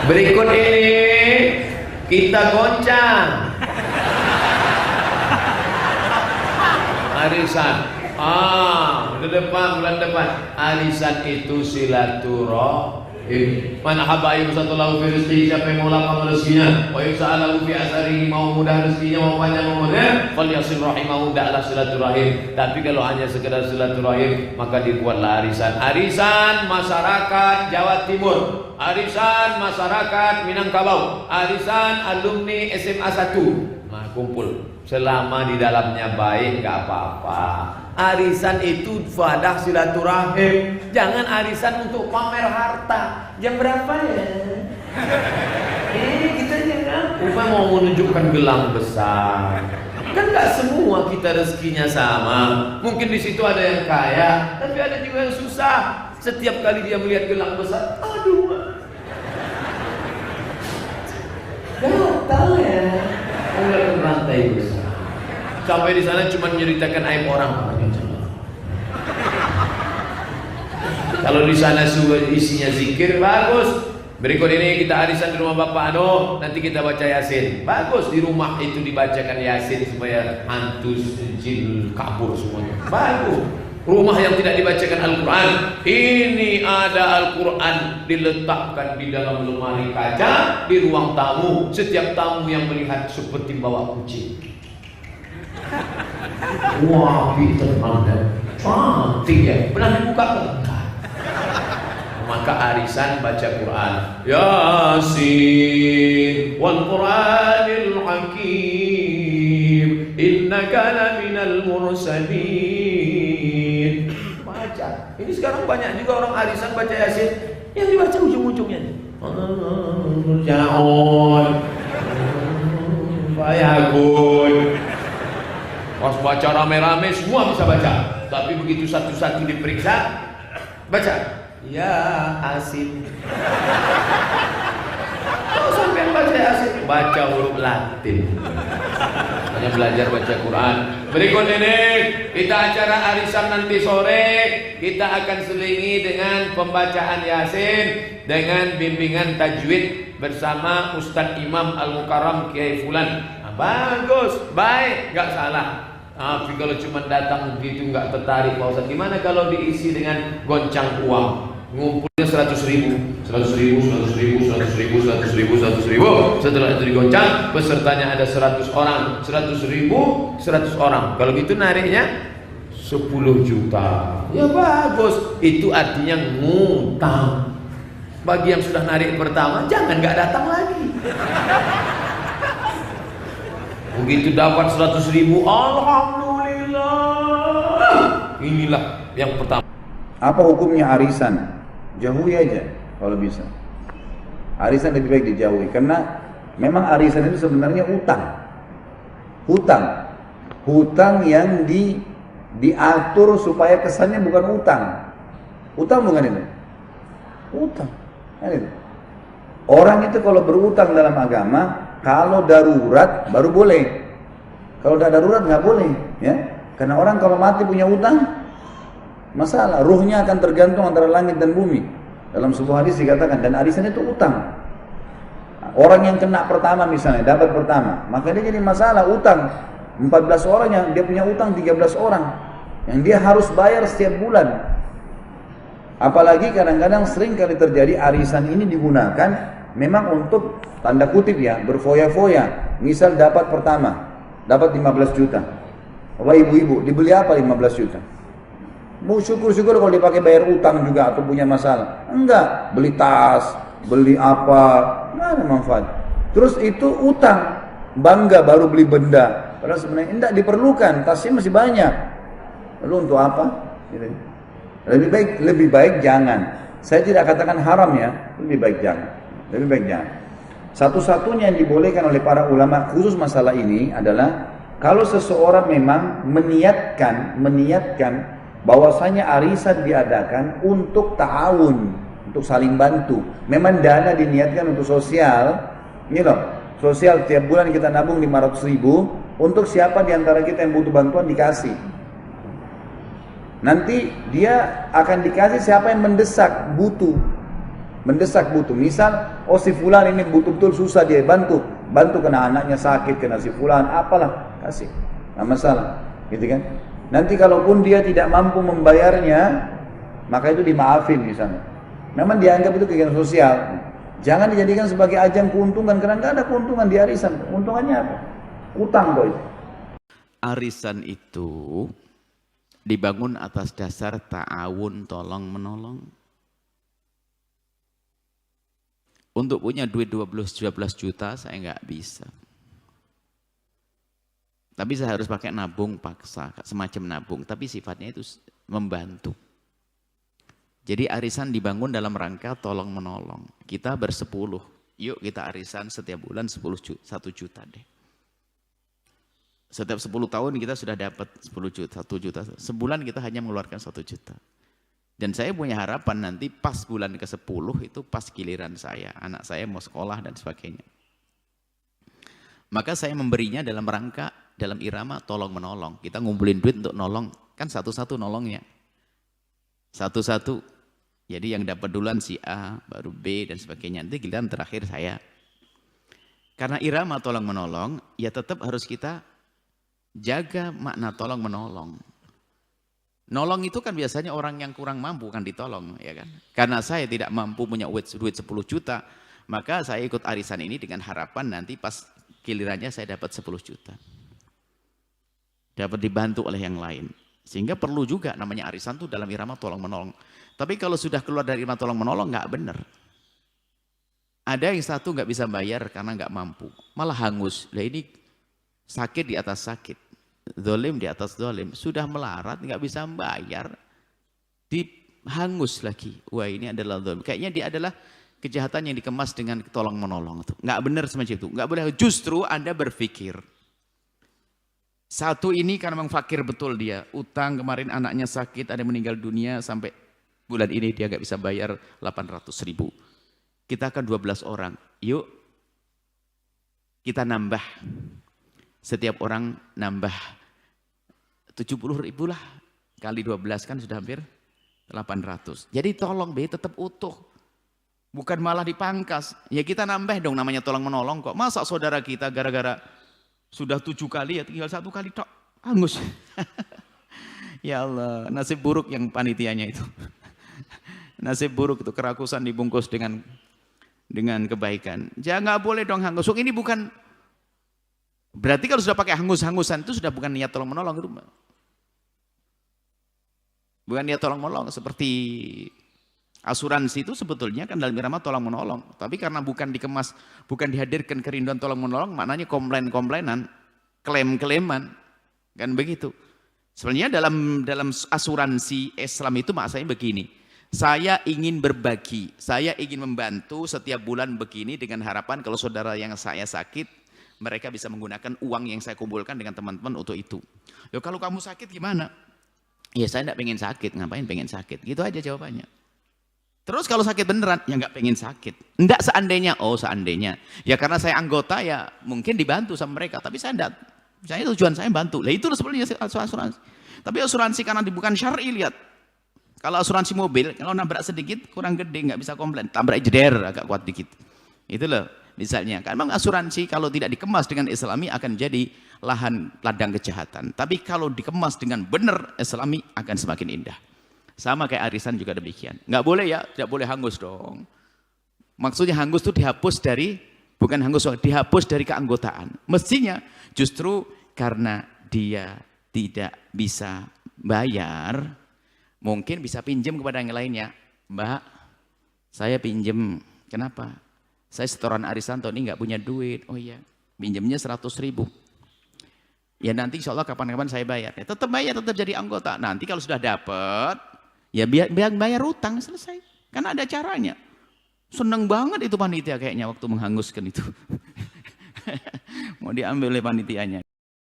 Berikut ini kita goncang arisan. Bulan depan arisan itu silaturahim. Man habaib satu lahu fi rizqi, siapa yang mau lapang rezekinya, wa yusa'alahu fi asarihi, mau mudah rezekinya, mau panjang umurnya, falyasil rahimahu, hendaklah silaturahim. Tapi kalau hanya sekedar silaturahim, maka dibuatlah arisan. Arisan masyarakat Jawa Timur, arisan masyarakat Minangkabau, arisan alumni SMA 1. Nah, kumpul. Selama di dalamnya baik, gak apa-apa. Arisan itu wadah silaturahim. Jangan arisan untuk pamer harta. Jam berapa ya? Kita jangan. Upah mau menunjukkan gelang besar. Kan gak semua kita rezekinya sama. Mungkin di situ ada yang kaya, tapi ada juga yang susah. Setiap kali dia melihat gelang besar, aduh, gatal ya. Enggak rantai besar. Sampai di sana cuma menceritakan aib orang. Kalau di sana isinya zikir, bagus. Berikut ini kita arisan di rumah Bapak Ano, nanti kita baca Yasin. Bagus, di rumah itu dibacakan Yasin supaya hantu jin kabur semuanya. Bagus. Rumah yang tidak dibacakan Al-Quran, ini ada Al-Quran diletakkan di dalam lemari kaca di ruang tamu. Setiap tamu yang melihat seperti bawa kucing. Wah, pinter Anda, cantik ya. Pernah dibuka enggak? Maka arisan baca Quran. Yasin wal Quranil Hakim, innaka laminal mursalin. Baca. Ini sekarang banyak juga orang arisan baca Yasin yang dibaca ujung-ujungnya. Jaon, Bayagun. Pas baca rame-rame semua bisa baca. Tapi begitu satu-satu diperiksa, baca. Ya Asin. Kau sampai baca Yasin, baca huruf Latin. Hanya belajar baca Quran. Berikut ini kita acara arisan nanti sore, kita akan selingi dengan pembacaan Yasin dengan bimbingan tajwid bersama Ustadz Imam Al-Mukarram Kiai Fulan. Nah, bagus, baik, nggak salah. Tapi kalau cuma datang begitu nggak tertarik Pak Ustadz, gimana kalau diisi dengan goncang uang? Ngumpulnya 100.000, 100.000, 100.000, 100.000, 100.000, 100.000. Setelah itu digoncang, pesertanya ada 100 orang, 100.000, 100 orang. Kalau gitu nariknya 10 juta. Ya bagus. Itu artinya ngutang. Bagi yang sudah narik pertama, jangan nggak datang lagi. Begitu dapat 100.000, alhamdulillah. Inilah yang pertama. Apa hukumnya arisan? Jauhi aja kalau bisa. Arisan lebih baik dijauhi karena memang arisan itu sebenarnya hutang yang diatur supaya kesannya bukan utang. Utang bukan itu. Utang. Kan itu. Orang itu kalau berutang dalam agama, kalau darurat baru boleh. Kalau tidak darurat nggak boleh, ya. Karena orang kalau mati punya utang, masalah, ruhnya akan tergantung antara langit dan bumi. Dalam sebuah hadis dikatakan, dan arisan itu utang. Orang yang kena pertama misalnya, dapat pertama, maka dia jadi masalah, utang. 14 orang yang dia punya utang 13 orang. Yang dia harus bayar setiap bulan. Apalagi kadang-kadang sering kali terjadi arisan ini digunakan memang untuk, tanda kutip ya, berfoya-foya. Misal dapat pertama, dapat 15 juta. Wah ibu-ibu, dibeli apa 15 juta? Mau syukur-syukur kalau dipakai bayar utang juga atau punya masalah. Enggak, beli tas, beli apa, nggak ada manfaat. Terus itu utang, bangga baru beli benda. Padahal sebenarnya tidak diperlukan, tasnya masih banyak. Lalu untuk apa? Lebih baik jangan. Saya tidak katakan haram ya, lebih baik jangan. Lebih baik jangan. Satu-satunya yang dibolehkan oleh para ulama khusus masalah ini adalah kalau seseorang memang meniatkan bahwasanya arisan diadakan untuk ta'awun, untuk saling bantu. Memang dana diniatkan untuk sosial, ini loh, sosial tiap bulan kita nabung 500.000 untuk siapa diantara kita yang butuh bantuan dikasih. Nanti dia akan dikasih siapa yang mendesak, butuh. mendesak butuh. Misal, oh si fulan ini betul-betul susah dia bantu kena anaknya sakit, kena si fulan, apalah, kasih. Nggak masalah, gitu kan. Nanti kalaupun dia tidak mampu membayarnya, maka itu dimaafin misalnya. Memang dianggap itu kegiatan sosial. Jangan dijadikan sebagai ajang keuntungan, karena nggak ada keuntungan di arisan. Untungannya apa? Utang kok itu. Arisan itu dibangun atas dasar ta'awun, tolong menolong. Untuk punya duit 12 juta saya nggak bisa. Tapi saya harus pakai nabung paksa, semacam nabung. Tapi sifatnya itu membantu. Jadi arisan dibangun dalam rangka tolong menolong. Kita bersepuluh, yuk kita arisan setiap bulan 1 juta deh. Setiap 10 tahun kita sudah dapat 10 juta, 1 juta. Sebulan kita hanya mengeluarkan 1 juta. Dan saya punya harapan nanti pas bulan ke-10 itu pas giliran saya. Anak saya mau sekolah dan sebagainya. Maka saya memberinya dalam rangka, dalam irama tolong menolong. Kita ngumpulin duit untuk nolong. Kan satu-satu nolongnya. Satu-satu. Jadi yang dapat duluan si A, baru B dan sebagainya. Nanti giliran terakhir saya. Karena irama tolong menolong, ya tetap harus kita jaga makna tolong menolong. Nolong itu kan biasanya orang yang kurang mampu kan ditolong, ya kan? Karena saya tidak mampu punya duit 10 juta, maka saya ikut arisan ini dengan harapan nanti pas gilirannya saya dapat 10 juta. Dapat dibantu oleh yang lain. Sehingga perlu juga namanya arisan itu dalam irama tolong menolong. Tapi kalau sudah keluar dari irama tolong menolong nggak benar. Ada yang satu nggak bisa bayar karena nggak mampu, malah hangus. Nah ini sakit di atas sakit, zalim di atas zalim, sudah melarat nggak bisa bayar, dihangus lagi. Wah ini adalah zalim. Kayaknya dia adalah kejahatan yang dikemas dengan tolong menolong. Nggak benar semacam itu. Nggak boleh. Justru Anda berpikir satu ini karena memang fakir betul dia, utang kemarin anaknya sakit, ada yang meninggal dunia sampai bulan ini dia nggak bisa bayar 800.000. Kita akan 12 orang. Yuk kita nambah. Setiap orang nambah 70.000 lah. Kali 12 kan sudah hampir 800. Jadi tolong B tetap utuh. Bukan malah dipangkas. Ya kita nambah dong namanya tolong menolong kok. Masa saudara kita gara-gara sudah 7 kali ya tinggal 1 kali tok. Hangus. Ya Allah, nasib buruk yang panitianya itu. Nasib buruk itu, kerakusan dibungkus dengan kebaikan. Jangan, nggak boleh dong hangus. Ini bukan, berarti kalau sudah pakai hangus-hangusan itu sudah bukan niat tolong menolong itu. Bukan niat tolong menolong. Seperti asuransi itu sebetulnya kan dalam irama tolong menolong. Tapi karena bukan dikemas, bukan dihadirkan kerinduan tolong menolong, maknanya komplain-komplainan, klaim-klaiman, kan begitu. Sebenarnya dalam asuransi Islam itu maksudnya begini. Saya ingin berbagi, saya ingin membantu setiap bulan begini dengan harapan kalau saudara yang saya sakit, mereka bisa menggunakan uang yang saya kumpulkan dengan teman-teman untuk itu. Loh, kalau kamu sakit gimana? Ya saya tidak pengen sakit, ngapain pengen sakit? Gitu aja jawabannya. Terus kalau sakit beneran, ya nggak pengen sakit. Enggak seandainya, oh seandainya. Ya karena saya anggota ya mungkin dibantu sama mereka, tapi saya enggak. Saya tujuan saya bantu. Lah itu sebenarnya asuransi. Tapi asuransi karena bukan syar'i, lihat. Kalau asuransi mobil, kalau nabrak sedikit kurang gede, nggak bisa komplain. Tabrak jeder agak kuat dikit. Itu loh misalnya. Karena memang asuransi kalau tidak dikemas dengan Islami akan jadi ladang kejahatan. Tapi kalau dikemas dengan benar Islami akan semakin indah. Sama kayak arisan juga demikian. Nggak boleh ya, tidak boleh hangus dong. Maksudnya hangus itu dihapus dari, bukan hangus, dihapus dari keanggotaan. Mestinya justru karena dia tidak bisa bayar, mungkin bisa pinjam kepada yang lainnya. Mbak, saya pinjam. Kenapa? Saya setoran arisan tahun ini nggak punya duit. Oh iya, pinjamnya 100.000. Ya nanti insya Allah kapan-kapan saya bayar. Ya, tetap bayar, tetap jadi anggota. Nanti kalau sudah dapat, ya biar bayar utang selesai. Karena ada caranya. Seneng banget itu panitia kayaknya waktu menghanguskan itu. Mau diambil oleh panitianya.